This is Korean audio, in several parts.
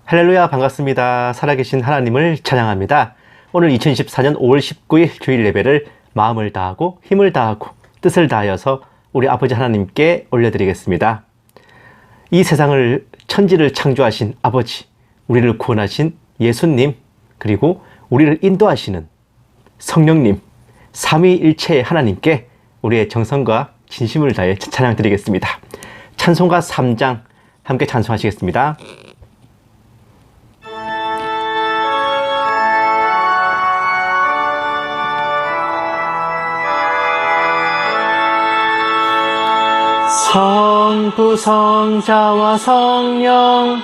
할렐루야, 반갑습니다. 살아계신 하나님을 찬양합니다. 오늘 2024년 5월 19일 주일 예배를 마음을 다하고 힘을 다하고 뜻을 다하여서 우리 아버지 하나님께 올려드리겠습니다. 이 세상을 천지를 창조하신 아버지, 우리를 구원하신 예수님, 그리고 우리를 인도하시는 성령님, 삼위일체의 하나님께 우리의 정성과 진심을 다해 찬양드리겠습니다. 찬송가 3장 함께 찬송하시겠습니다. 성부 성자와 성령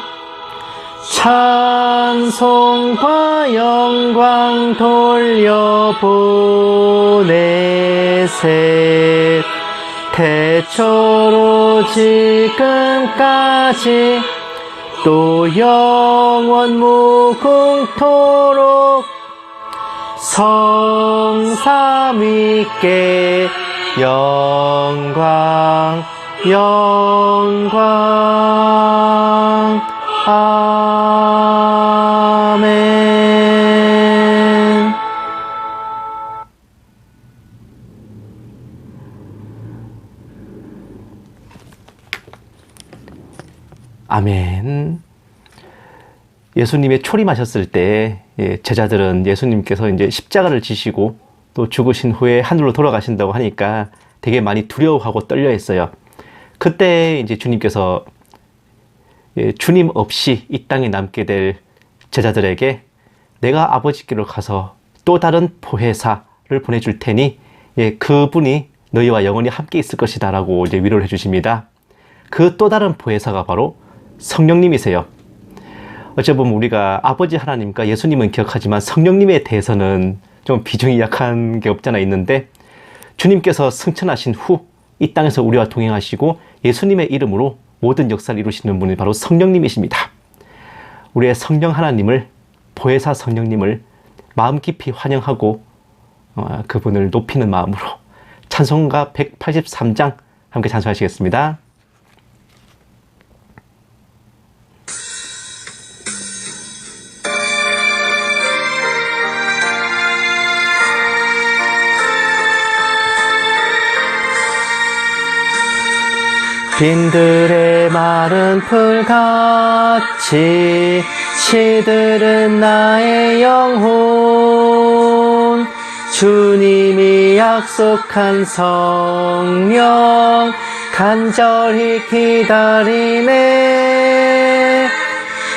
찬송과 영광 돌려보내세. 태초로 지금까지 또 영원 무궁토록 성삼위께 영광 아멘. 아멘. 예수님의 초림하셨을 때 제자들은 예수님께서 이제 십자가를 지시고 또 죽으신 후에 하늘로 돌아가신다고 하니까 되게 많이 두려워하고 떨려했어요. 그때 이제 주님께서 주님 없이 이 땅에 남게 될 제자들에게 내가 아버지께로 가서 또 다른 보혜사를 보내줄 테니 그분이 너희와 영원히 함께 있을 것이다 라고 이제 위로를 해주십니다. 그 또 다른 보혜사가 바로 성령님이세요. 어찌 보면 우리가 아버지 하나님과 예수님은 기억하지만 성령님에 대해서는 좀 비중이 약한 게 없잖아 있는데, 주님께서 승천하신 후 이 땅에서 우리와 동행하시고 예수님의 이름으로 모든 역사를 이루시는 분이 바로 성령님이십니다. 우리의 성령 하나님을, 보혜사 성령님을 마음 깊이 환영하고 그분을 높이는 마음으로 찬송가 183장 함께 찬송하시겠습니다. 빈들의 마른 풀같이 시들은 나의 영혼, 주님이 약속한 성령 간절히 기다리네.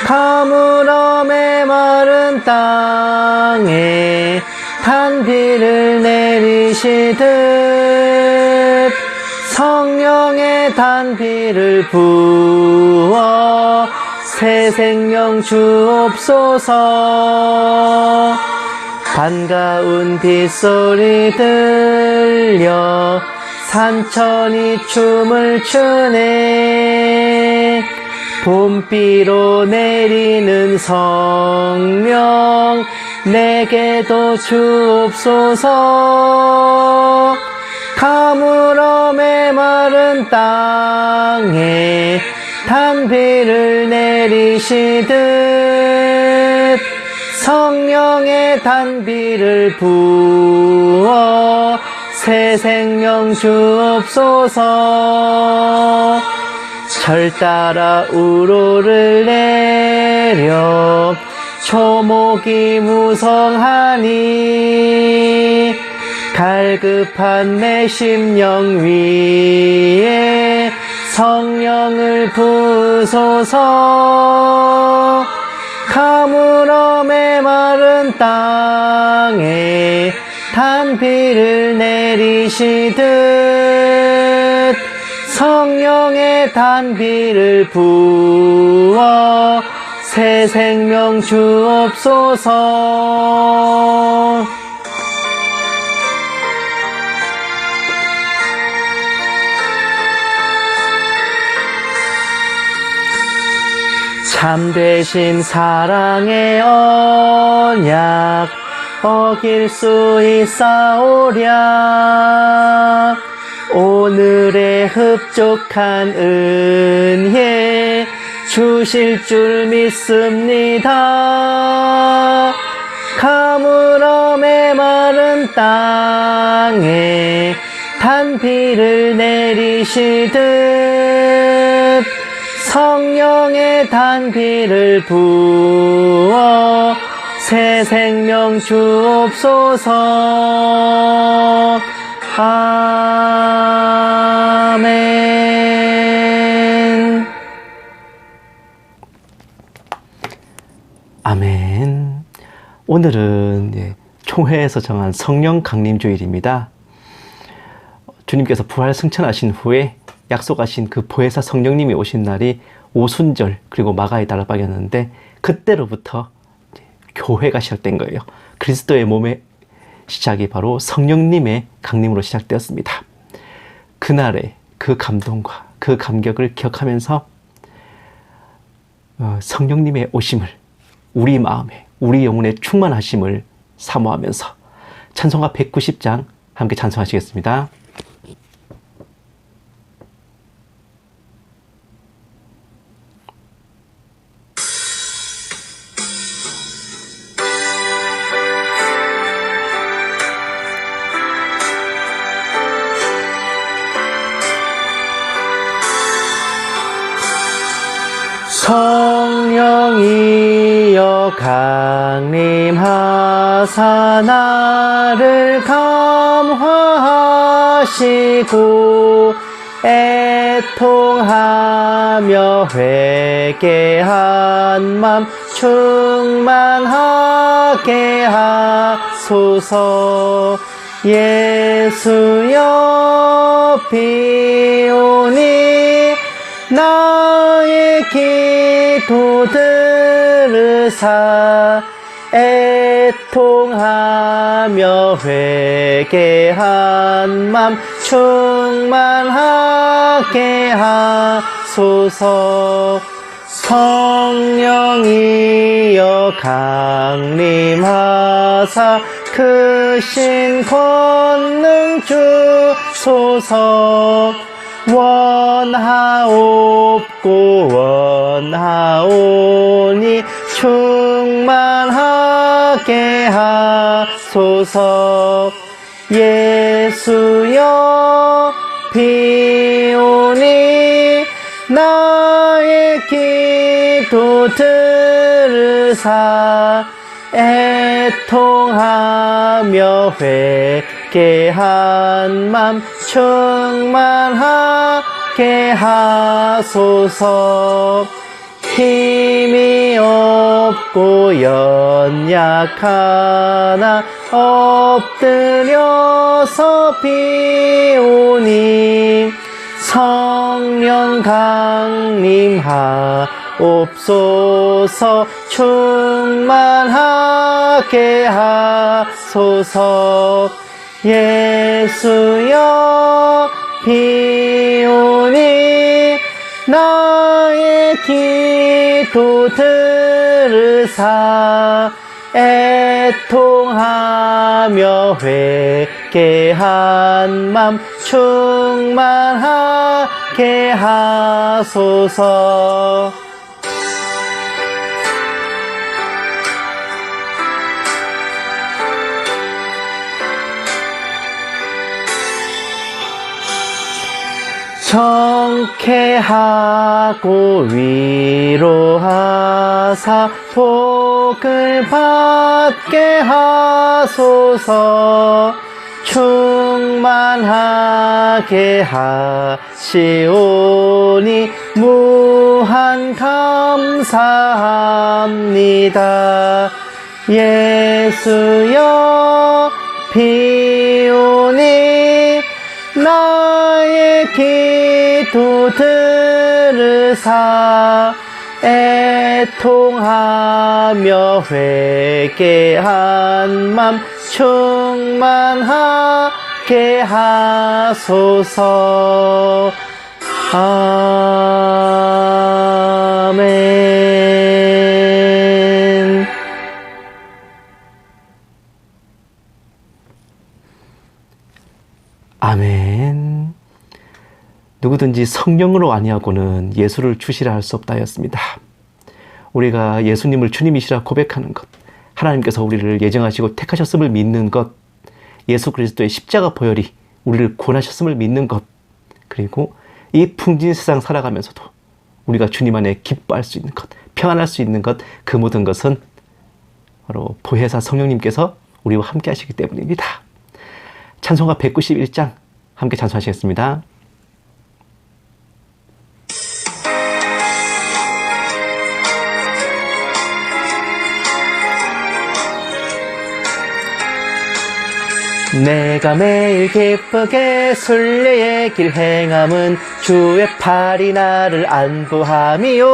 가물어 메마른 땅에 단비를 내리시듯 성령의 단비를 부어 새 생명 주옵소서. 반가운 빗소리 들려 산천이 춤을 추네. 봄비로 내리는 성령 내게도 주옵소서. 가물어 메마른 땅에 단비를 내리시듯 성령의 단비를 부어 새 생명 주옵소서. 절 따라 우로를 내려 초목이 무성하니 갈급한 내 심령 위에 성령을 부으소서. 가물어 메마른 땅에 단비를 내리시듯 성령의 단비를 부어 새 생명 주옵소서. 참되신 사랑의 언약 어길 수 있사오랴. 오늘의 흡족한 은혜 주실 줄 믿습니다. 가물어 메마른 땅에 단비를 내리시듯 성령의 단비를 부어 새 생명 주옵소서. 아멘. 아멘. 오늘은 총회에서 정한 성령 강림 주일입니다. 주님께서 부활 승천하신 후에 약속하신 그 보혜사 성령님이 오신 날이 오순절 그리고 마가의 다락방이었는데, 그때로부터 교회가 시작된 거예요. 그리스도의 몸의 시작이 바로 성령님의 강림으로 시작되었습니다. 그날의 그 감동과 그 감격을 기억하면서 성령님의 오심을 우리 마음에, 우리 영혼의 충만하심을 사모하면서 찬송가 190장 함께 찬송하시겠습니다. 성령이여 강림하사 나를 감화하시고 애통하며 회개한 맘 충만하게 하소서. 예수여 비오니 나의 기도 들으사 애통하며 회개한 맘 충만하게 하소서. 성령이여 강림하사 크신 권능 주소서. 원하옵고 원하오니 충만하게 하소서. 예수여 비오니 나의 기도 들으사 애통하며 회개한 맘 충만하게 하소서. 힘이 없고 연약하나 엎드려서 비오니 성령 강림하옵소서. 충만하게 하소서. 예수여 비오니 나의 기도 들으사 애통하며 회개한 맘 충만하게 하소서. 정케하고 위로하사 복을 받게 하소서. 충만하게 하시오니 무한 감사합니다. 예수여 비오니 나의 기도 들으사 애통하며 회개한 맘 충만하게 하소서. 아멘. 아멘. 누구든지 성령으로 아니하고는 예수를 주시라 할 수 없다 하였습니다. 우리가 예수님을 주님이시라 고백하는 것, 하나님께서 우리를 예정하시고 택하셨음을 믿는 것, 예수 그리스도의 십자가 보혈이 우리를 구원하셨음을 믿는 것, 그리고 이 풍진 세상 살아가면서도 우리가 주님 안에 기뻐할 수 있는 것, 평안할 수 있는 것, 그 모든 것은 바로 보혜사 성령님께서 우리와 함께 하시기 때문입니다. 찬송가 191장 함께 찬송하시겠습니다. 내가 매일 기쁘게 순례의 길 행함은 주의 팔이 나를 안보함이요.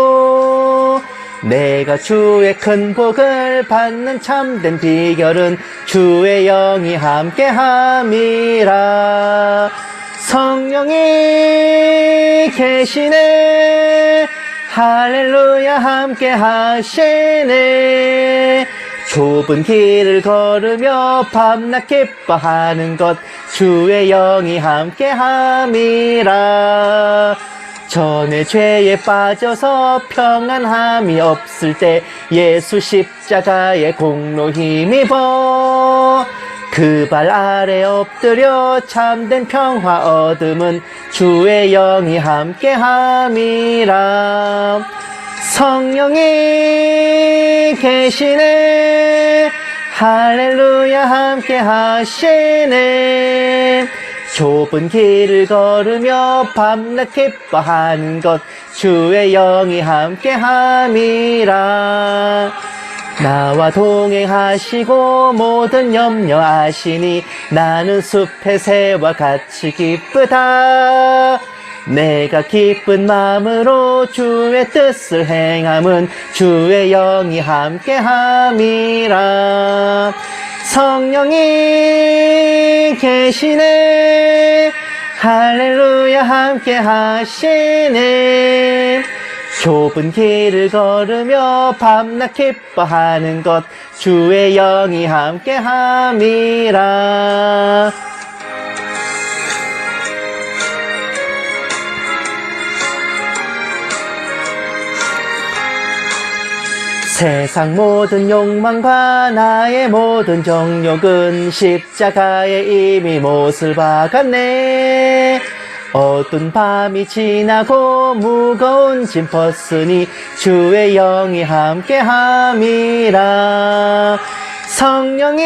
내가 주의 큰 복을 받는 참된 비결은 주의 영이 함께함이라. 성령이 계시네, 할렐루야 함께 하시네. 좁은 길을 걸으며 밤낮 기뻐하는 것, 주의 영이 함께함이라. 전에 죄에 빠져서 평안함이 없을 때 예수 십자가의 공로 힘입어 그 발 아래 엎드려 참된 평화 얻음은 주의 영이 함께함이라. 성령이 계시네, 할렐루야 함께 하시네. 좁은 길을 걸으며 밤낮 기뻐하는 것, 주의 영이 함께함이라. 나와 동행하시고 모든 염려 아시니 나는 숲의 새와 같이 기쁘다. 내가 기쁜 마음으로 주의 뜻을 행함은 주의 영이 함께함이라. 성령이 계시네, 할렐루야 함께 하시네. 좁은 길을 걸으며 밤낮 기뻐하는 것, 주의 영이 함께함이라. 세상 모든 욕망과 나의 모든 정욕은 십자가에 이미 못을 박았네. 어두운 밤이 지나고 무거운 짐 벗으니 주의 영이 함께함이라. 성령이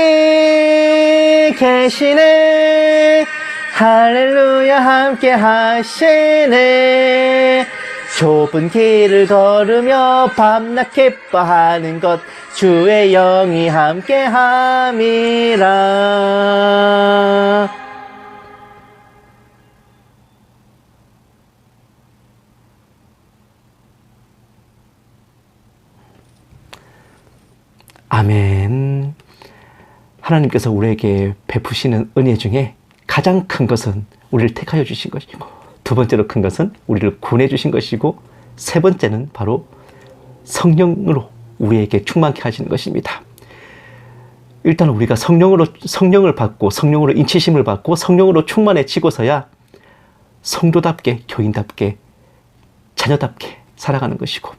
계시네, 할렐루야 함께 하시네. 좁은 길을 걸으며 밤낮 기뻐하는 것, 주의 영이 함께함이라. 아멘. 하나님께서 우리에게 베푸시는 은혜 중에 가장 큰 것은 우리를 택하여 주신 것이고, 두 번째로 큰 것은 우리를 구원해 주신 것이고, 세 번째는 바로 성령으로 우리에게 충만케 하시는 것입니다. 일단 우리가 성령을 받고 성령으로 인치심을 받고 성령으로 충만해지고서야 성도답게, 교인답게, 자녀답게 살아가는 것이고,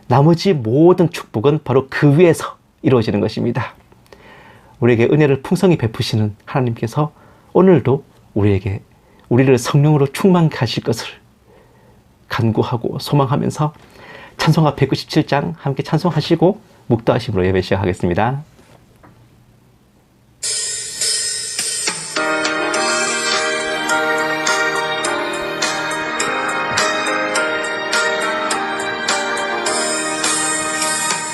나머지 모든 축복은 바로 그 위에서 이루어지는 것입니다. 우리에게 은혜를 풍성히 베푸시는 하나님께서 오늘도 우리를 성령으로 충만케 하실 것을 간구하고 소망하면서 찬송가 197장 함께 찬송하시고 묵도하심으로 예배 시작하겠습니다.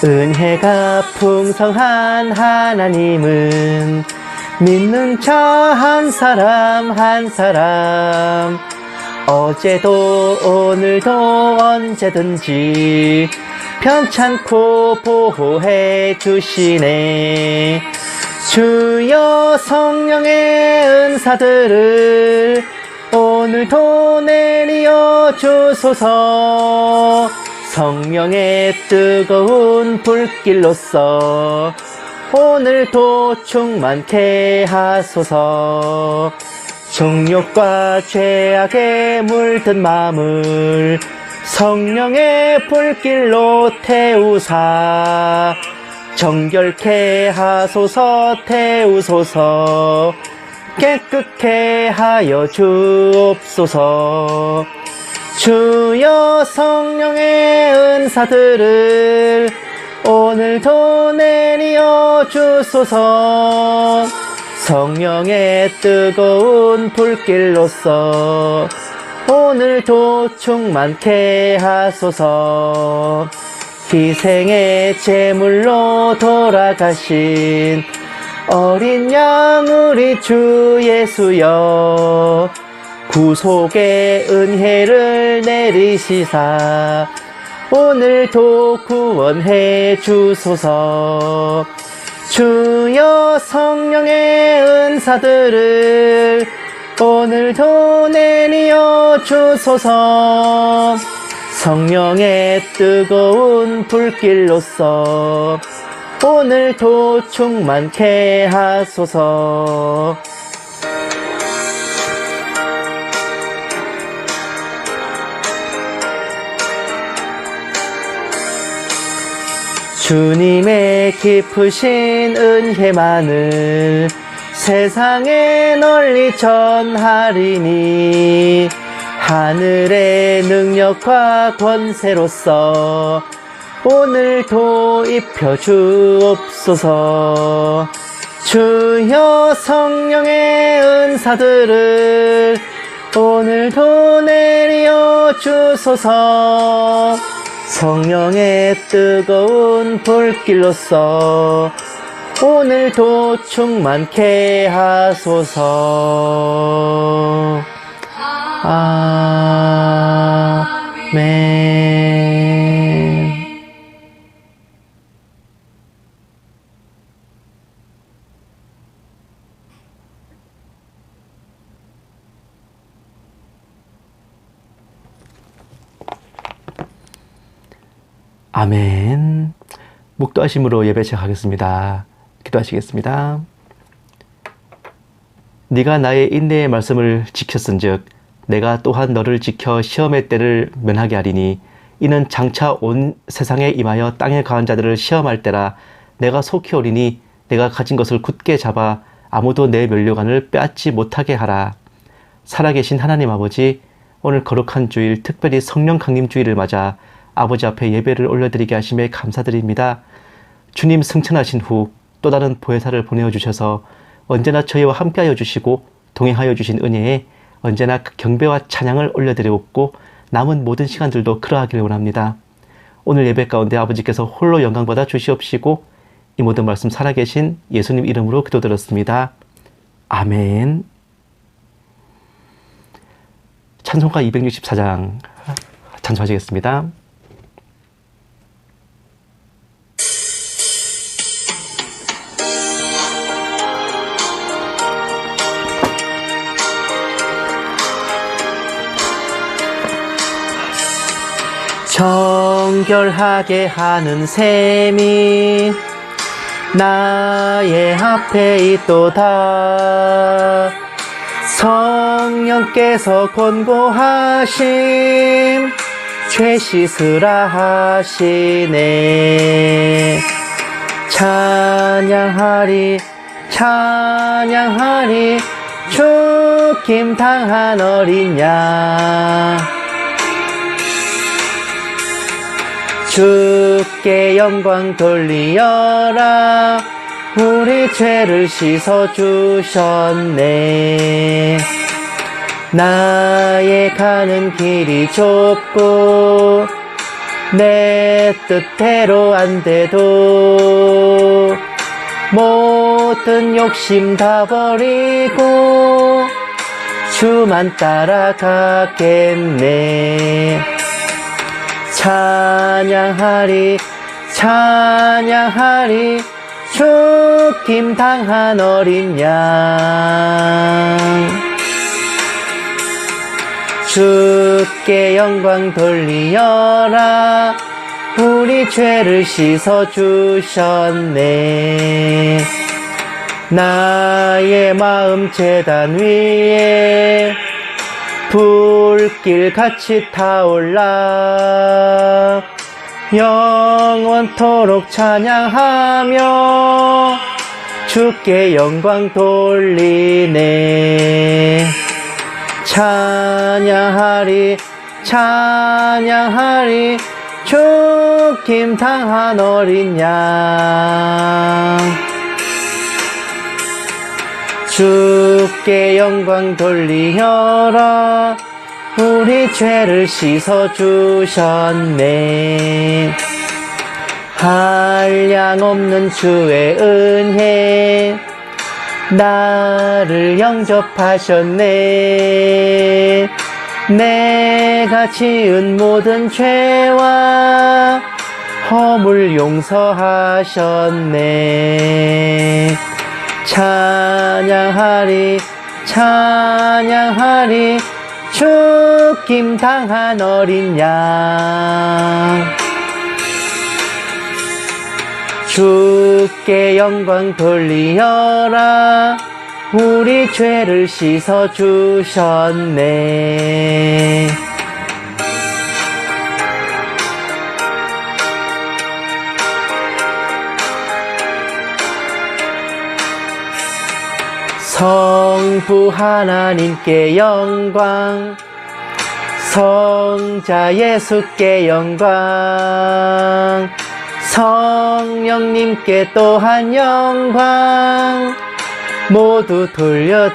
은혜가 풍성한 하나님은 믿는 자 한 사람 한 사람, 어제도 오늘도 언제든지 편찮고 보호해 주시네. 주여 성령의 은사들을 오늘도 내리어 주소서. 성령의 뜨거운 불길로서 오늘도 충만케 하소서. 정욕과 죄악에 물든 마음을 성령의 불길로 태우사 정결케 하소서. 태우소서. 깨끗게 하여 주옵소서. 주여 성령의 은사들을 오늘도 내리어 주소서. 성령의 뜨거운 불길로서 오늘도 충만케 하소서. 희생의 제물로 돌아가신 어린 양 우리 주 예수여, 구속의 은혜를 내리시사 오늘도 구원해 주소서. 주여 성령의 은사들을 오늘도 내리어 주소서. 성령의 뜨거운 불길로서 오늘도 충만케 하소서. 주님의 깊으신 은혜만을 세상에 널리 전하리니 하늘의 능력과 권세로서 오늘도 입혀 주옵소서. 주여 성령의 은사들을 오늘도 내리어 주소서. 성령의 뜨거운 불길로서 오늘도 충만케 하소서. 아멘. 아멘. 묵도하심으로 예배 시작하겠습니다. 기도하시겠습니다. 네가 나의 인내의 말씀을 지켰은즉 내가 또한 너를 지켜 시험의 때를 면하게 하리니 이는 장차 온 세상에 임하여 땅에 거한 자들을 시험할 때라. 내가 속히 오리니 내가 가진 것을 굳게 잡아 아무도 내 면류관을 빼앗지 못하게 하라. 살아계신 하나님 아버지, 오늘 거룩한 주일, 특별히 성령 강림 주일을 맞아 아버지 앞에 예배를 올려드리게 하심에 감사드립니다. 주님 승천하신 후 또 다른 보혜사를 보내어 주셔서 언제나 저희와 함께하여 주시고 동행하여 주신 은혜에 언제나 경배와 찬양을 올려드리옵고 남은 모든 시간들도 그러하기를 원합니다. 오늘 예배 가운데 아버지께서 홀로 영광받아 주시옵시고 이 모든 말씀 살아계신 예수님 이름으로 기도드렸습니다. 아멘. 찬송가 264장 찬송하시겠습니다. 정결하게 하는 셈이 나의 앞에 있도다. 성령께서 권고하심 죄 씻으라 하시네. 찬양하리 찬양하리 죽임 당한 어린 양. 주께 영광 돌리어라. 우리 죄를 씻어주셨네. 나의 가는 길이 좁고 내 뜻대로 안 돼도 모든 욕심 다 버리고 주만 따라가겠네. 찬양하리 찬양하리 죽임 당한 어린 양. 주께 영광 돌리어라. 우리 죄를 씻어주셨네. 나의 마음 제단 위에 불길같이 타올라 영원토록 찬양하며 주께 영광 돌리네. 찬양하리 찬양하리 죽임 당한 어린 양. 주께 영광 돌리여라. 우리 죄를 씻어주셨네. 한량없는 주의 은혜 나를 영접하셨네. 내가 지은 모든 죄와 허물 용서하셨네. 찬양하리 찬양하리 죽임 당한 어린 양. 주께 영광 돌리여라. 우리 죄를 씻어주셨네. 성부 하나님께 영광, 성자 예수께 영광, 성령님께 또한 영광 모두 돌려드리세.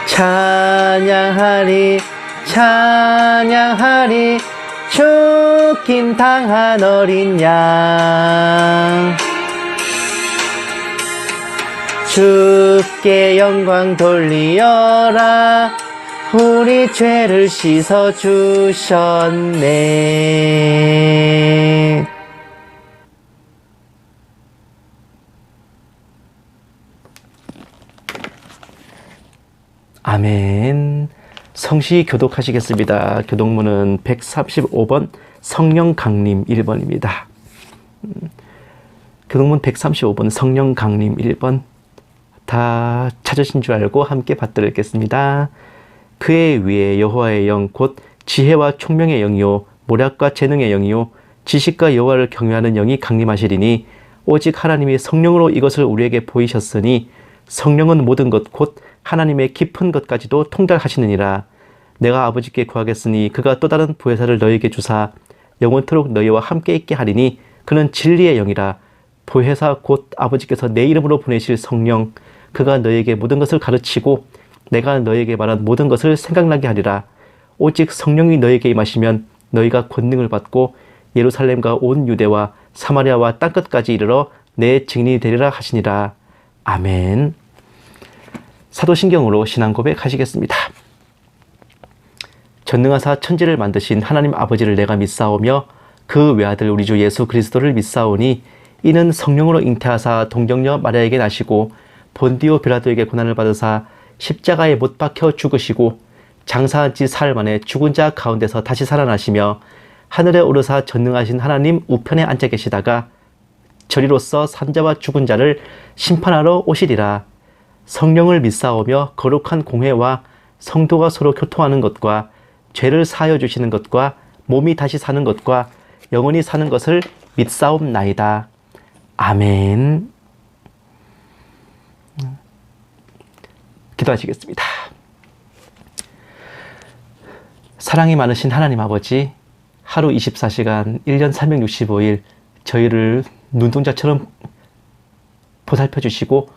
찬양하리 찬양하리 죽임 당한 어린 양. 주께 영광 돌리여라. 우리 죄를 씻어주셨네. 아멘. 성시 교독하시겠습니다. 교독문은 135번 성령 강림 1번입니다. 교독문 135번 성령 강림 1번 다 찾으신 줄 알고 함께 받들겠습니다. 그의 위에 여호와의 영 곧 지혜와 총명의 영이요 모략과 재능의 영이요 지식과 여호와를 경외하는 영이 강림하시리니 오직 하나님이 성령으로 이것을 우리에게 보이셨으니 성령은 모든 것 곧 하나님의 깊은 것까지도 통달하시느니라. 내가 아버지께 구하겠으니 그가 또 다른 보혜사를 너희에게 주사 영원토록 너희와 함께 있게 하리니 그는 진리의 영이라. 보혜사 곧 아버지께서 내 이름으로 보내실 성령 그가 너희에게 모든 것을 가르치고 내가 너희에게 말한 모든 것을 생각나게 하리라. 오직 성령이 너희에게 임하시면 너희가 권능을 받고 예루살렘과 온 유대와 사마리아와 땅끝까지 이르러 내 증인이 되리라 하시니라. 아멘. 사도신경으로 신앙 고백하시겠습니다. 전능하사 천지를 만드신 하나님 아버지를 내가 믿사오며 그 외아들 우리 주 예수 그리스도를 믿사오니 이는 성령으로 잉태하사 동정녀 마리아에게 나시고 본디오 빌라도에게 고난을 받으사 십자가에 못 박혀 죽으시고 장사한 지 사흘 만에 죽은 자 가운데서 다시 살아나시며 하늘에 오르사 전능하신 하나님 우편에 앉아 계시다가 저리로서 산자와 죽은 자를 심판하러 오시리라. 성령을 믿사오며 거룩한 공회와 성도가 서로 교통하는 것과 죄를 사하여 주시는 것과 몸이 다시 사는 것과 영원히 사는 것을 믿사옵나이다. 아멘. 기도하시겠습니다. 사랑이 많으신 하나님 아버지, 하루 24시간 1년 365일 저희를 눈동자처럼 보살펴 주시고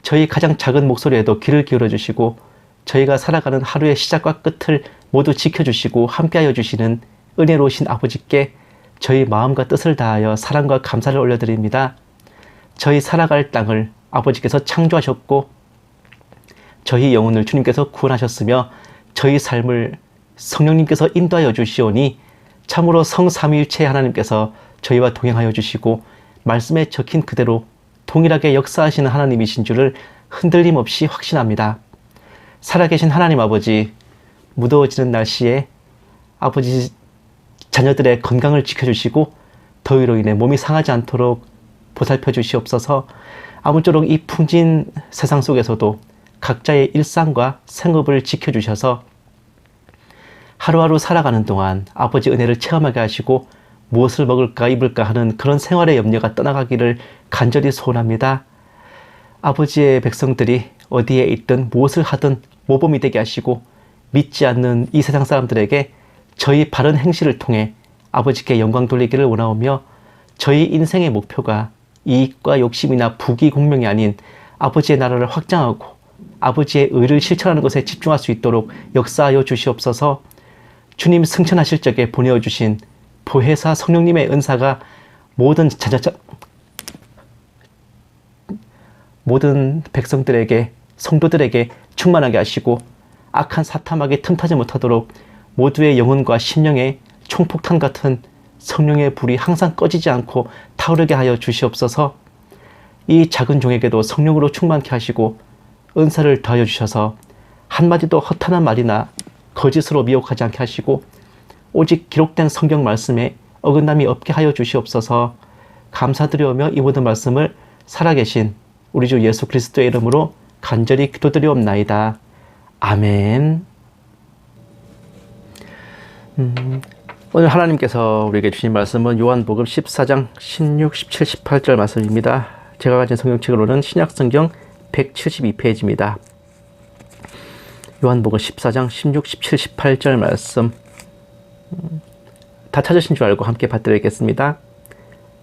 저희 가장 작은 목소리에도 귀를 기울여 주시고 저희가 살아가는 하루의 시작과 끝을 모두 지켜주시고 함께하여 주시는 은혜로우신 아버지께 저희 마음과 뜻을 다하여 사랑과 감사를 올려드립니다. 저희 살아갈 땅을 아버지께서 창조하셨고 저희 영혼을 주님께서 구원하셨으며 저희 삶을 성령님께서 인도하여 주시오니 참으로 성삼위일체 하나님께서 저희와 동행하여 주시고 말씀에 적힌 그대로 동일하게 역사하시는 하나님이신 줄을 흔들림 없이 확신합니다. 살아계신 하나님 아버지, 무더워지는 날씨에 아버지 자녀들의 건강을 지켜주시고 더위로 인해 몸이 상하지 않도록 보살펴 주시옵소서. 아무쪼록 이 풍진 세상 속에서도 각자의 일상과 생업을 지켜주셔서 하루하루 살아가는 동안 아버지 은혜를 체험하게 하시고 무엇을 먹을까 입을까 하는 그런 생활의 염려가 떠나가기를 간절히 소원합니다. 아버지의 백성들이 어디에 있든 무엇을 하든 모범이 되게 하시고 믿지 않는 이 세상 사람들에게 저희 바른 행실을 통해 아버지께 영광 돌리기를 원하오며 저희 인생의 목표가 이익과 욕심이나 부귀 공명이 아닌 아버지의 나라를 확장하고 아버지의 의를 실천하는 것에 집중할 수 있도록 역사하여 주시옵소서. 주님 승천하실 적에 보내어 주신 보혜사 성령님의 은사가 모든 백성들에게 성도들에게 충만하게 하시고 악한 사탐하게 틈타지 못하도록 모두의 영혼과 심령에 총폭탄 같은 성령의 불이 항상 꺼지지 않고 타오르게 하여 주시옵소서. 이 작은 종에게도 성령으로 충만케 하시고 은사를 더하여 주셔서 한마디도 허탄한 말이나 거짓으로 미혹하지 않게 하시고 오직 기록된 성경 말씀에 어긋남이 없게 하여 주시옵소서. 감사드리오며 이 모든 말씀을 살아계신 우리 주 예수 그리스도의 이름으로 간절히 기도드리옵나이다. 아멘. 오늘 하나님께서 우리에게 주신 말씀은 요한복음 14장 16, 17, 18절 말씀입니다. 제가 가진 성경책으로는 신약성경 172페이지입니다. 요한복음 14장 16, 17, 18절 말씀 다 찾으신 줄 알고 함께 받들겠습니다.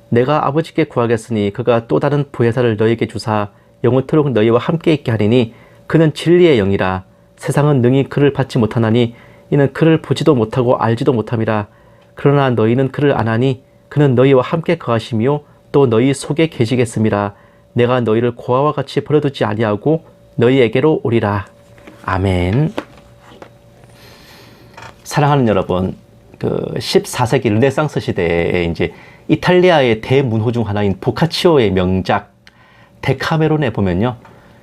내가 아버지께 구하겠으니 그가 또 다른 보혜사를 너희에게 주사 영원토록 너희와 함께 있게 하리니 그는 진리의 영이라. 세상은 능히 그를 받지 못하나니 이는 그를 보지도 못하고 알지도 못함이라. 그러나 너희는 그를 아나니 그는 너희와 함께 거하시며 또 너희 속에 계시겠음이라. 내가 너희를 고아와 같이 버려두지 아니하고 너희에게로 오리라. 아멘. 사랑하는 여러분, 14세기 르네상스 시대에 이제 이탈리아의 대문호 중 하나인 보카치오의 명작 데카메론에 보면요,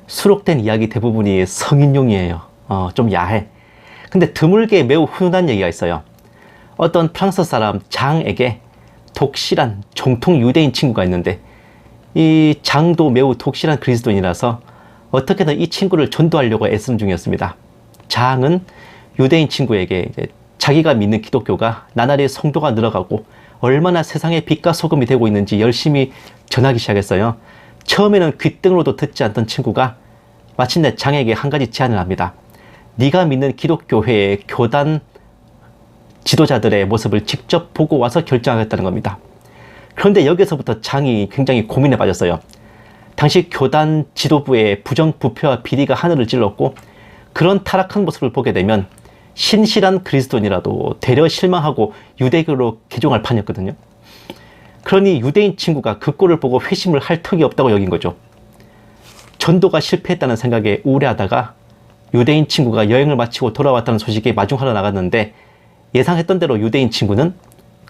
수록된 이야기 대부분이 성인용이에요. 좀 야해. 근데 드물게 매우 훈훈한 얘기가 있어요. 어떤 프랑스 사람 장에게 독실한 정통 유대인 친구가 있는데 이 장도 매우 독실한 그리스도인이라서 어떻게든 이 친구를 전도하려고 애쓰는 중이었습니다. 장은 유대인 친구에게 이제 자기가 믿는 기독교가 나날이 성도가 늘어가고 얼마나 세상의 빛과 소금이 되고 있는지 열심히 전하기 시작했어요. 처음에는 귓등으로도 듣지 않던 친구가 마침내 장에게 한 가지 제안을 합니다. 네가 믿는 기독교회의 교단 지도자들의 모습을 직접 보고 와서 결정하겠다는 겁니다. 그런데 여기서부터 장이 굉장히 고민에 빠졌어요. 당시 교단 지도부의 부정부패와 비리가 하늘을 찔렀고 그런 타락한 모습을 보게 되면 신실한 그리스도인이라도 되려 실망하고 유대교로 개종할 판이었거든요. 그러니 유대인 친구가 그 꼴을 보고 회심을 할 턱이 없다고 여긴 거죠. 전도가 실패했다는 생각에 우울해하다가 유대인 친구가 여행을 마치고 돌아왔다는 소식이 마중하러 나갔는데 예상했던 대로 유대인 친구는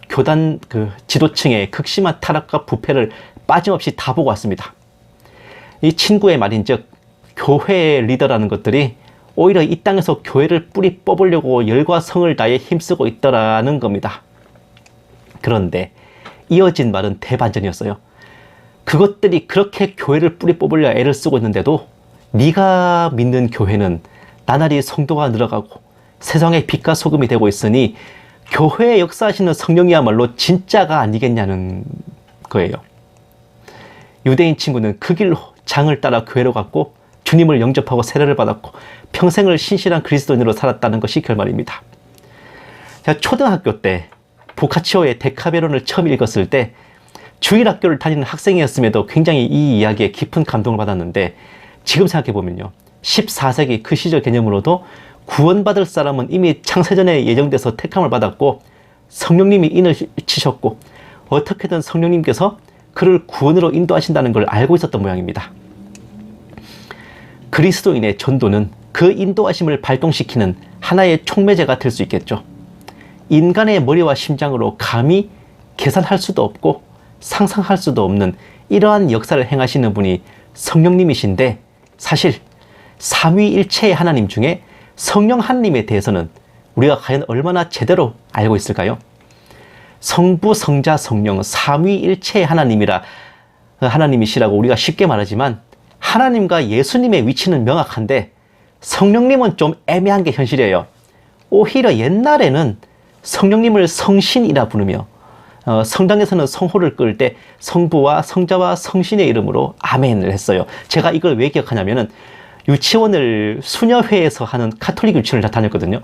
교단 지도층의 극심한 타락과 부패를 빠짐없이 다 보고 왔습니다. 이 친구의 말인즉 교회의 리더라는 것들이 오히려 이 땅에서 교회를 뿌리 뽑으려고 열과 성을 다해 힘쓰고 있더라는 겁니다. 그런데 이어진 말은 대반전이었어요. 그것들이 그렇게 교회를 뿌리 뽑으려 애를 쓰고 있는데도 네가 믿는 교회는 나날이 성도가 늘어가고 세상의 빛과 소금이 되고 있으니 교회에 역사하시는 성령이야말로 진짜가 아니겠냐는 거예요. 유대인 친구는 그 길로 장을 따라 교회로 갔고 주님을 영접하고 세례를 받았고 평생을 신실한 그리스도인으로 살았다는 것이 결말입니다. 제가 초등학교 때 보카치오의 데카메론을 처음 읽었을 때 주일학교를 다니는 학생이었음에도 굉장히 이 이야기에 깊은 감동을 받았는데 지금 생각해보면요, 14세기 그 시절 개념으로도 구원받을 사람은 이미 창세전에 예정돼서 택함을 받았고 성령님이 인을 치셨고 어떻게든 성령님께서 그를 구원으로 인도하신다는 걸 알고 있었던 모양입니다. 그리스도인의 전도는 그 인도하심을 발동시키는 하나의 촉매제가 될 수 있겠죠. 인간의 머리와 심장으로 감히 계산할 수도 없고 상상할 수도 없는 이러한 역사를 행하시는 분이 성령님이신데, 사실 삼위일체의 하나님 중에 성령 하나님에 대해서는 우리가 과연 얼마나 제대로 알고 있을까요? 성부, 성자, 성령 삼위일체의 하나님이라 하나님이시라고 우리가 쉽게 말하지만 하나님과 예수님의 위치는 명확한데 성령님은 좀 애매한 게 현실이에요. 오히려 옛날에는 성령님을 성신이라 부르며 성당에서는 성호를 끌 때 성부와 성자와 성신의 이름으로 아멘을 했어요. 제가 이걸 왜 기억하냐면은 유치원을 수녀회에서 하는 카톨릭 유치원을 다녔거든요.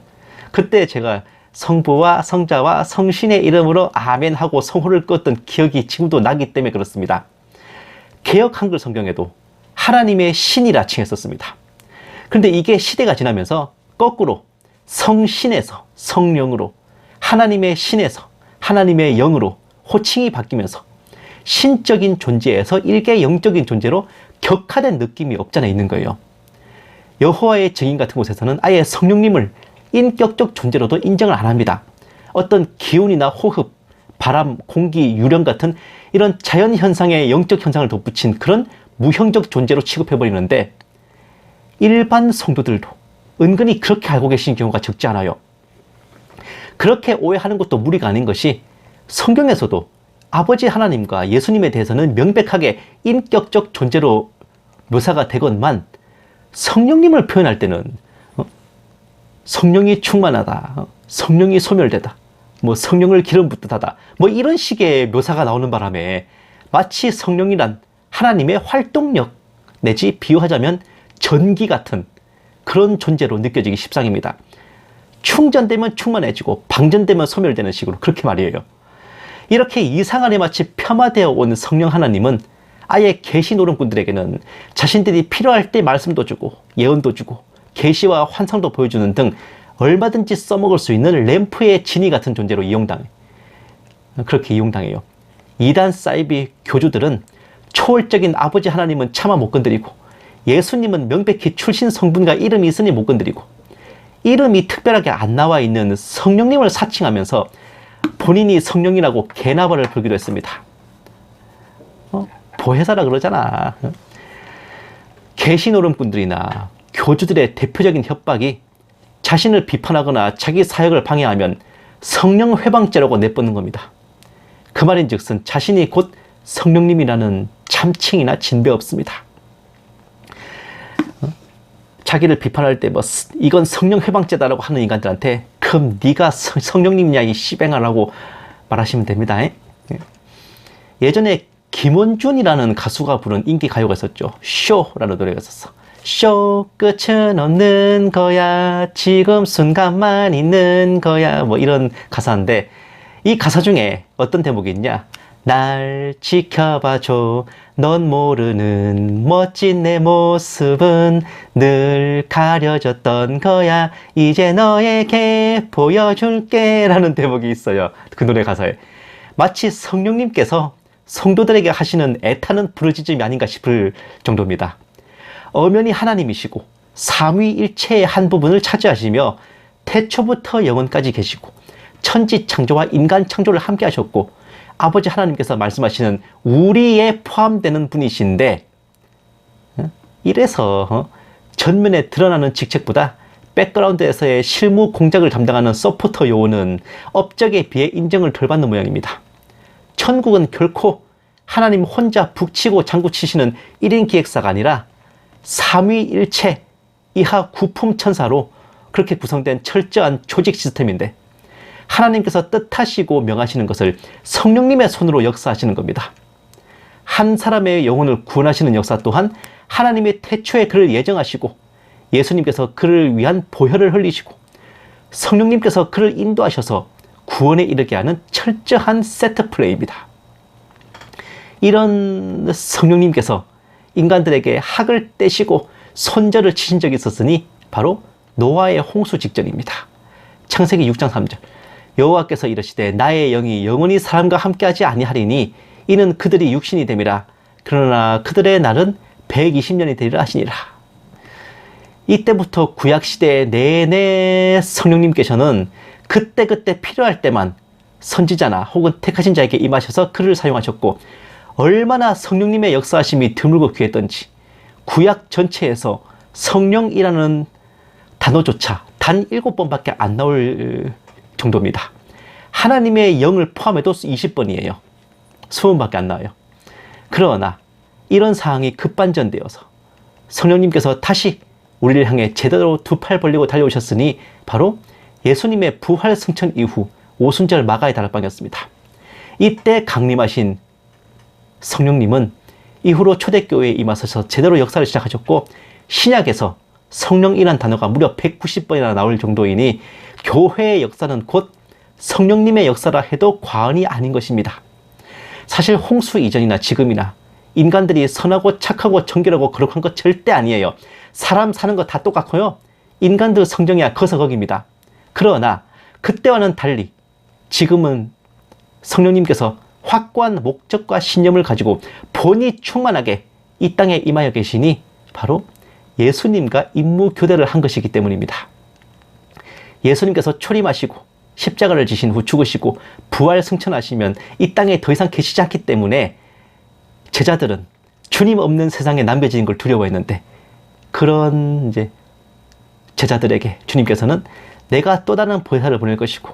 그때 제가 성부와 성자와 성신의 이름으로 아멘 하고 성호를 껐던 기억이 지금도 나기 때문에 그렇습니다. 개역 한글 성경에도 하나님의 신이라 칭했었습니다. 그런데 이게 시대가 지나면서 거꾸로 성신에서 성령으로 하나님의 신에서 하나님의 영으로 호칭이 바뀌면서 신적인 존재에서 일개 영적인 존재로 격화된 느낌이 없잖아 있는 거예요. 여호와의 증인 같은 곳에서는 아예 성령님을 인격적 존재로도 인정을 안 합니다. 어떤 기운이나 호흡, 바람, 공기, 유령 같은 이런 자연현상의 영적 현상을 덧붙인 그런 무형적 존재로 취급해버리는데 일반 성도들도 은근히 그렇게 알고 계신 경우가 적지 않아요. 그렇게 오해하는 것도 무리가 아닌 것이 성경에서도 아버지 하나님과 예수님에 대해서는 명백하게 인격적 존재로 묘사가 되건만 성령님을 표현할 때는 성령이 충만하다, 성령이 소멸되다, 뭐 성령을 기름 붓듯하다, 뭐 이런 식의 묘사가 나오는 바람에 마치 성령이란 하나님의 활동력 내지 비유하자면 전기 같은 그런 존재로 느껴지기 십상입니다. 충전되면 충만해지고 방전되면 소멸되는 식으로 그렇게 말이에요. 이렇게 이상 안에 마치 폄하되어 온 성령 하나님은 아예 계시 노름꾼들에게는 자신들이 필요할 때 말씀도 주고 예언도 주고 계시와 환상도 보여주는 등 얼마든지 써먹을 수 있는 램프의 진이 같은 존재로 그렇게 이용당해요. 이단 사이비 교주들은 초월적인 아버지 하나님은 차마 못 건드리고 예수님은 명백히 출신 성분과 이름이 있으니 못 건드리고 이름이 특별하게 안 나와 있는 성령님을 사칭하면서 본인이 성령이라고 개나발을 불기도 했습니다. 보혜사라 그러잖아. 계시노름꾼들이나 교주들의 대표적인 협박이 자신을 비판하거나 자기 사역을 방해하면 성령 회방죄라고 내뻗는 겁니다. 그 말인즉슨 자신이 곧 성령님이라는 참칭이나 진배 없습니다. 자기를 비판할 때 뭐 이건 성령 회방죄다라고 하는 인간들한테 그럼 네가 성령님이냐 이 씨뱅아라고 말하시면 됩니다. 예전에 김원준이라는 가수가 부른 인기 가요가 있었죠. 쇼라는 노래가 있었어. 쇼 끝은 없는 거야 지금 순간만 있는 거야 뭐 이런 가사인데 이 가사 중에 어떤 대목이 있냐. 날 지켜봐줘 넌 모르는 멋진 내 모습은 늘 가려졌던 거야 이제 너에게 보여줄게 라는 대목이 있어요. 그 노래 가사에 마치 성령님께서 성도들에게 하시는 애타는 부르짖음이 아닌가 싶을 정도입니다. 엄연히 하나님이시고 삼위일체의 한 부분을 차지하시며 태초부터 영원까지 계시고 천지 창조와 인간 창조를 함께 하셨고 아버지 하나님께서 말씀하시는 우리에 포함되는 분이신데 이래서 전면에 드러나는 직책보다 백그라운드에서의 실무 공작을 담당하는 서포터 요원은 업적에 비해 인정을 덜 받는 모양입니다. 천국은 결코 하나님 혼자 북치고 장구치시는 1인 기획사가 아니라 삼위일체 이하 구품천사로 그렇게 구성된 철저한 조직 시스템인데 하나님께서 뜻하시고 명하시는 것을 성령님의 손으로 역사하시는 겁니다. 한 사람의 영혼을 구원하시는 역사 또한 하나님의 태초에 그를 예정하시고 예수님께서 그를 위한 보혈을 흘리시고 성령님께서 그를 인도하셔서 구원에 이르게 하는 철저한 세트 플레이입니다. 이런 성령님께서 인간들에게 학을 떼시고 손절을 치신 적이 있었으니 바로 노아의 홍수 직전입니다. 창세기 6장 3절 여호와께서 이르시되 나의 영이 영원히 사람과 함께하지 아니하리니 이는 그들이 육신이 됨이라 그러나 그들의 날은 120년이 되리라 하시니라. 이때부터 구약시대 내내 성령님께서는 그때그때 필요할 때만 선지자나 혹은 택하신 자에게 임하셔서 그를 사용하셨고 얼마나 성령님의 역사하심이 드물고 귀했던지 구약 전체에서 성령이라는 단어조차 단 7번밖에 안 나올 정도입니다. 하나님의 영을 포함해도 20번이에요. 20번밖에 안 나와요. 그러나 이런 상황이 급반전되어서 성령님께서 다시 우리를 향해 제대로 두 팔 벌리고 달려오셨으니 바로 예수님의 부활 승천 이후 오순절 마가의 다락방이었습니다. 이때 강림하신 성령님은 이후로 초대교회에 임하셔서 제대로 역사를 시작하셨고, 신약에서 성령이란 단어가 무려 190번이나 나올 정도이니 교회의 역사는 곧 성령님의 역사라 해도 과언이 아닌 것입니다. 사실 홍수 이전이나 지금이나 인간들이 선하고 착하고 정결하고 거룩한 것 절대 아니에요. 사람 사는 거 다 똑같고요. 인간들 성정이야 거서 거기입니다. 그러나 그때와는 달리 지금은 성령님께서 확고한 목적과 신념을 가지고 본이 충만하게 이 땅에 임하여 계시니 바로 예수님과 임무 교대를 한 것이기 때문입니다. 예수님께서 초림하시고 십자가를 지신 후 죽으시고 부활 승천하시면 이 땅에 더 이상 계시지 않기 때문에 제자들은 주님 없는 세상에 남겨지는 걸 두려워했는데, 그런 이제 제자들에게 주님께서는 내가 또 다른 보혜사를 보낼 것이고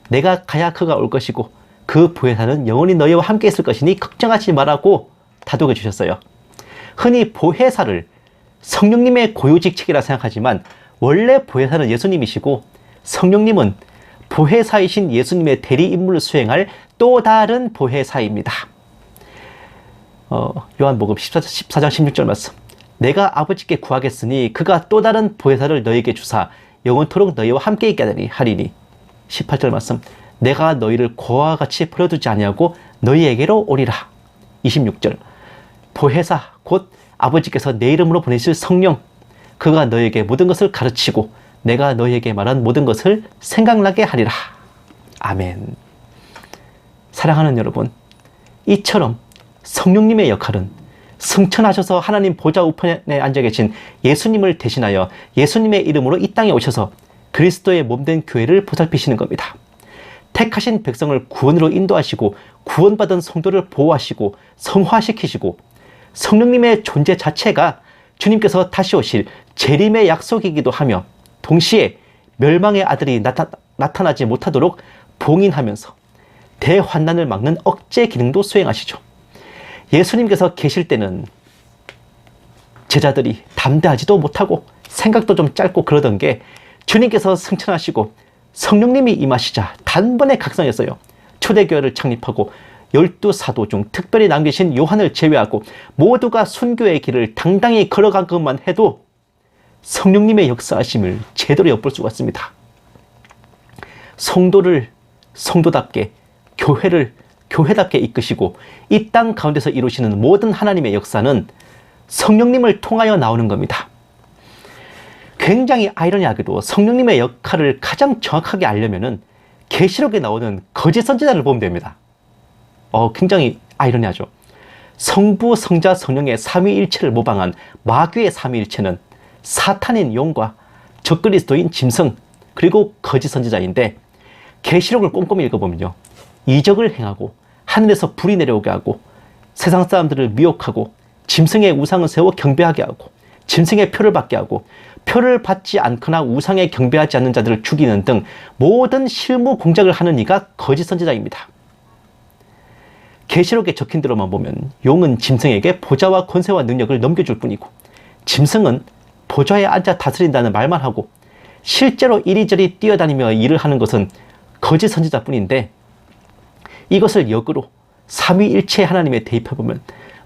내가 가야 그가 올 것이고 그 보혜사는 영원히 너희와 함께 있을 것이니 걱정하지 말라고 다독여 주셨어요. 흔히 보혜사를 성령님의 고유직책이라 생각하지만 원래 보혜사는 예수님이시고 성령님은 보혜사이신 예수님의 대리 임무를 수행할 또 다른 보혜사입니다. 요한복음 14장 16절 말씀. 내가 아버지께 구하겠으니 그가 또 다른 보혜사를 너희에게 주사 영원토록 너희와 함께 있게 하리니. 18절 말씀. 내가 너희를 고아와 같이 버려두지 아니하고 너희에게로 오리라. 26절. 보혜사 곧 아버지께서 내 이름으로 보내실 성령, 그가 너희에게 모든 것을 가르치고 내가 너희에게 말한 모든 것을 생각나게 하리라. 아멘. 사랑하는 여러분, 이처럼 성령님의 역할은 승천하셔서 하나님 보좌 우편에 앉아 계신 예수님을 대신하여 예수님의 이름으로 이 땅에 오셔서 그리스도의 몸된 교회를 보살피시는 겁니다. 택하신 백성을 구원으로 인도하시고 구원받은 성도를 보호하시고 성화시키시고, 성령님의 존재 자체가 주님께서 다시 오실 재림의 약속이기도 하며 동시에 멸망의 아들이 나타나지 못하도록 봉인하면서 대환난을 막는 억제 기능도 수행하시죠. 예수님께서 계실 때는 제자들이 담대하지도 못하고 생각도 좀 짧고 그러던 게 주님께서 승천하시고 성령님이 임하시자 단번에 각성했어요. 초대교회를 창립하고 12사도 중 특별히 남기신 요한을 제외하고 모두가 순교의 길을 당당히 걸어간 것만 해도 성령님의 역사하심을 제대로 엿볼 수가 있습니다. 성도를 성도답게, 교회를 교회답게 이끄시고 이 땅 가운데서 이루시는 모든 하나님의 역사는 성령님을 통하여 나오는 겁니다. 굉장히 아이러니하게도 성령님의 역할을 가장 정확하게 알려면은 계시록에 나오는 거짓 선지자를 보면 됩니다. 굉장히 아이러니하죠. 성부, 성자, 성령의 삼위일체를 모방한 마귀의 삼위일체는 사탄인 용과 적그리스도인 짐승, 그리고 거짓 선지자인데, 계시록을 꼼꼼히 읽어보면요, 이적을 행하고 하늘에서 불이 내려오게 하고 세상 사람들을 미혹하고 짐승의 우상을 세워 경배하게 하고 짐승의 표를 받게 하고 표를 받지 않거나 우상에 경배하지 않는 자들을 죽이는 등 모든 실무 공작을 하는 이가 거짓 선지자입니다. 계시록에 적힌 대로만 보면 용은 짐승에게 보좌와 권세와 능력을 넘겨줄 뿐이고, 짐승은 보좌에 앉아 다스린다는 말만 하고 실제로 이리저리 뛰어다니며 일을 하는 것은 거짓 선지자뿐인데, 이것을 역으로 삼위일체 하나님에 대입해보면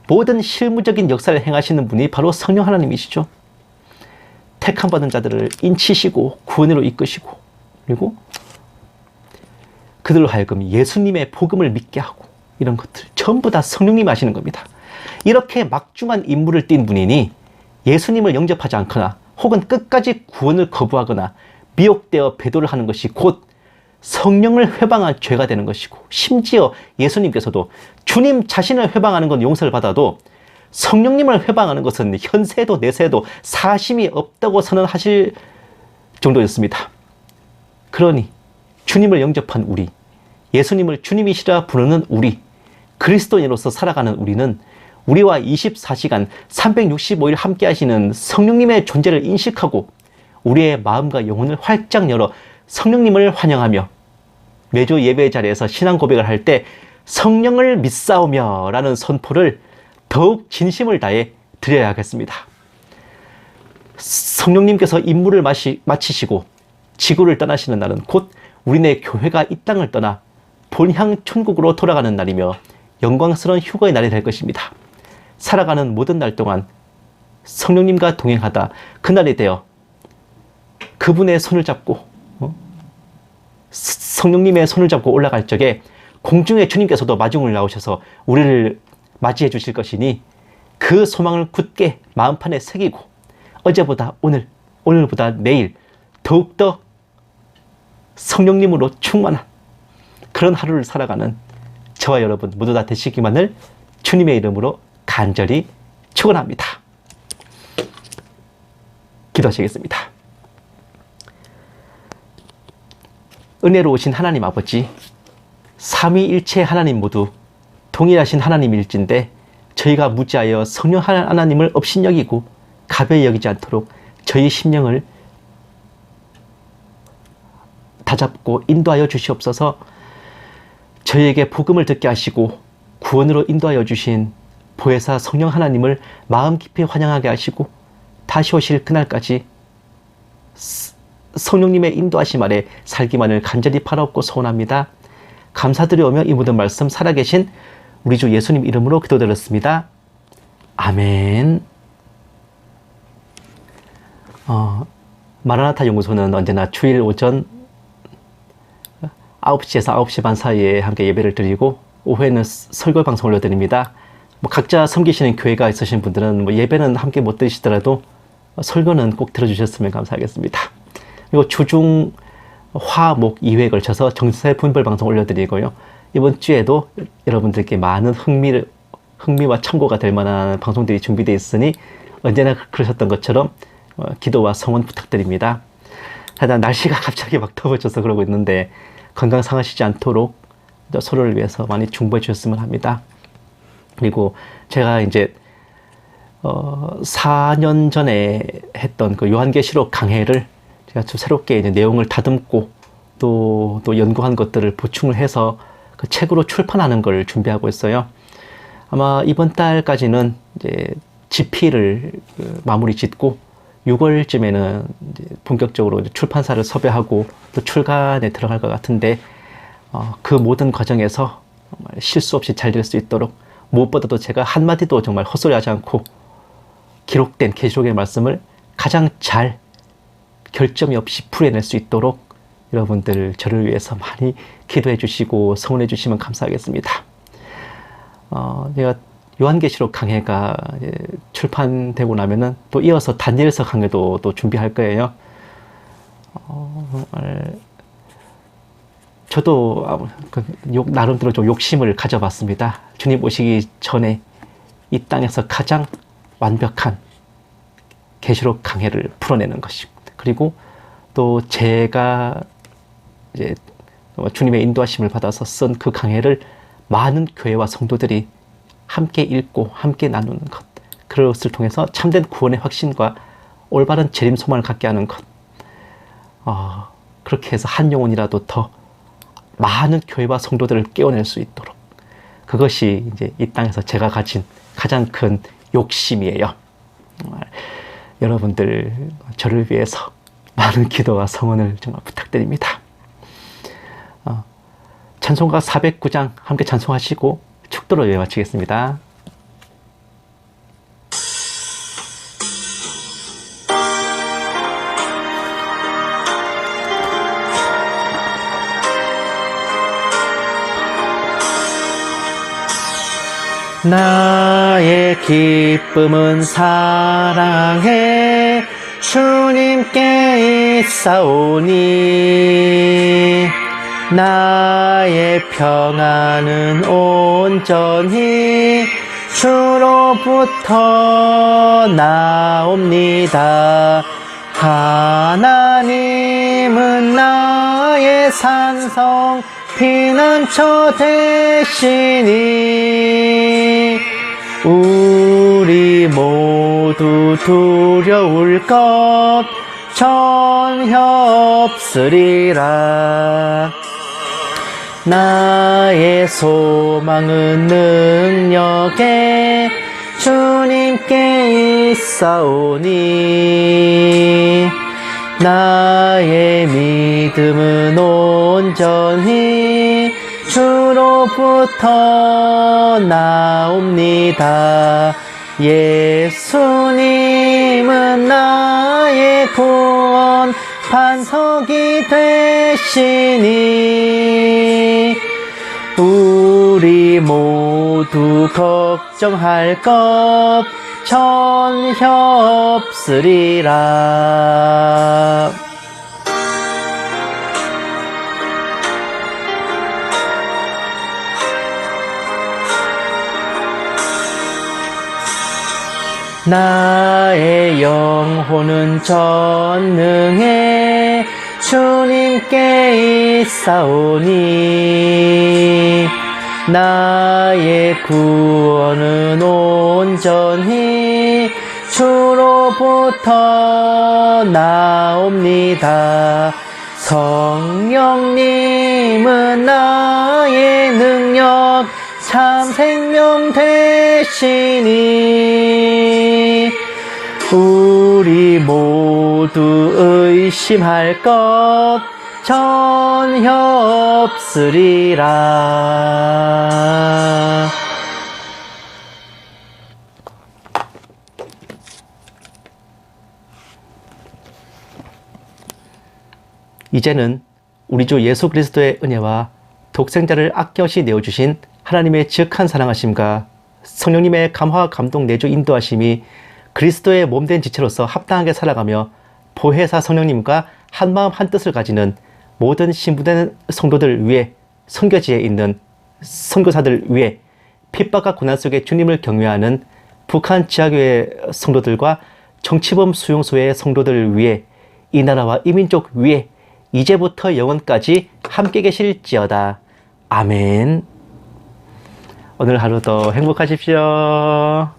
모든 실무적인 역사를 행하시는 분이 바로 성령 하나님이시죠. 택함 받은 자들을 인치시고 구원으로 이끄시고, 그리고 그들로 하여금 예수님의 복음을 믿게 하고, 이런 것들 전부 다 성령님이 하시는 겁니다. 이렇게 막중한 임무를 띈 분이니 예수님을 영접하지 않거나 혹은 끝까지 구원을 거부하거나 미혹되어 배도를 하는 것이 곧 성령을 회방한 죄가 되는 것이고, 심지어 예수님께서도 주님 자신을 회방하는 건 용서를 받아도 성령님을 회방하는 것은 현세도 내세도 사심이 없다고 선언하실 정도였습니다. 그러니 주님을 영접한 우리, 예수님을 주님이시라 부르는 우리, 그리스도인으로서 살아가는 우리는 우리와 24시간 365일 함께 하시는 성령님의 존재를 인식하고 우리의 마음과 영혼을 활짝 열어 성령님을 환영하며 매주 예배 자리에서 신앙 고백을 할 때 성령을 믿사오며 라는 선포를 더욱 진심을 다해 드려야겠습니다. 성령님께서 임무를 마치시고 지구를 떠나시는 날은 곧 우리네 교회가 이 땅을 떠나 본향 천국으로 돌아가는 날이며 영광스러운 휴거의 날이 될 것입니다. 살아가는 모든 날 동안 성령님과 동행하다 그날이 되어 그분의 손을 잡고 성령님의 손을 잡고 올라갈 적에 공중의 주님께서도 마중을 나오셔서 우리를 맞이해 주실 것이니 그 소망을 굳게 마음판에 새기고 어제보다 오늘보다 내일 더욱더 성령님으로 충만한 그런 하루를 살아가는 저와 여러분 모두 다 되시기만을 주님의 이름으로 간절히 축원합니다. 기도하시겠습니다. 은혜로우신 하나님 아버지, 삼위일체 하나님 모두 동일하신 하나님일진데 저희가 무지하여 성령 하나님을 업신여기고 가벼이 여기지 않도록 저희 심령을 다잡고 인도하여 주시옵소서. 저희에게 복음을 듣게 하시고 구원으로 인도하여 주신 보혜사 성령 하나님을 마음 깊이 환영하게 하시고 다시 오실 그날까지 성령님의 인도하심 아래 살기만을 간절히 바라옵고 소원합니다. 감사드리오며 이 모든 말씀 살아계신 우리 주 예수님 이름으로 기도드렸습니다. 아멘. 마라나타 연구소는 언제나 주일 오전 9시에서 9시 반 사이에 함께 예배를 드리고 오후에는 설교 방송을 올려드립니다. 각자 섬기시는 교회가 있으신 분들은 예배는 함께 못 드시더라도 설교는 꼭 들어주셨으면 감사하겠습니다. 그리고 주중 화, 목 2회에 걸쳐서 정세 분별 방송 올려드리고요. 이번 주에도 여러분들께 많은 흥미와 참고가 될 만한 방송들이 준비되어 있으니 언제나 그러셨던 것처럼 기도와 성원 부탁드립니다. 하여간 날씨가 갑자기 막 더워져서 그러고 있는데 건강 상하시지 않도록 서로를 위해서 많이 중보해 주셨으면 합니다. 그리고 제가 이제 4년 전에 했던 그 요한계시록 강해를 제가 좀 새롭게 이제 내용을 다듬고 또 연구한 것들을 보충을 해서 그 책으로 출판하는 걸 준비하고 있어요. 아마 이번 달까지는 이제 집필을 마무리 짓고 6월쯤에는 이제 본격적으로 이제 출판사를 섭외하고 또 출간에 들어갈 것 같은데 그 모든 과정에서 정말 실수 없이 잘 될 수 있도록 무엇보다도 제가 한마디도 정말 헛소리하지 않고 기록된 계시록의 말씀을 가장 잘 결점이 없이 풀어낼 수 있도록 여러분들 저를 위해서 많이 기도해 주시고 성원해 주시면 감사하겠습니다. 제가 요한계시록 강해가 출판되고 나면은 또 이어서 다니엘서 강해도 또 준비할 거예요. 저도 나름대로 좀 욕심을 가져봤습니다. 주님 오시기 전에 이 땅에서 가장 완벽한 계시록 강해를 풀어내는 것이고, 그리고 또 제가 이제 주님의 인도하심을 받아서 쓴 그 강해를 많은 교회와 성도들이 함께 읽고 함께 나누는 것, 그것을 통해서 참된 구원의 확신과 올바른 재림 소망을 갖게 하는 것, 그렇게 해서 한 영혼이라도 더 많은 교회와 성도들을 깨워낼 수 있도록, 그것이 이제 이 땅에서 제가 가진 가장 큰 욕심이에요. 여러분들 저를 위해서 많은 기도와 성원을 정말 부탁드립니다. 찬송가 409장 함께 찬송하시고 축도로 예배 마치겠습니다. 나의 기쁨은 사랑해 주님께 있사오니 나의 평안은 온전히 주로부터 나옵니다. 하나님은 나의 산성 피난처 되시니 우리 모두 두려울 것 전혀 없으리라. 나의 소망은 능력에 주님께 있사오니 나의 믿음은 온전히 주로부터 나옵니다. 예수님은 나의 구원 반석이 되시니 우리 모두 걱정할 것 전혀 없으리라. 나의 영혼은 전능해 주님께 있사오니 나의 구원은 온전히 주로부터 나옵니다. 성령님은 나의 능력 참 생명 되시니 우리 모두 의심할 것 전혀 없으리라. 이제는 우리 주 예수 그리스도의 은혜와 독생자를 아껴시 내어주신 하나님의 지극한 사랑하심과 성령님의 감화와 감동 내주 인도하심이 그리스도의 몸된 지체로서 합당하게 살아가며 보혜사 성령님과 한마음 한뜻을 가지는 모든 신부된 성도들 위해 선교지에 있는 선교사들 위해 핍박과 고난 속에 주님을 경외하는 북한 지하교회 성도들과 정치범 수용소의 성도들 위해 이 나라와 이 민족 위에 이제부터 영원까지 함께 계실지어다. 아멘. 오늘 하루도 행복하십시오.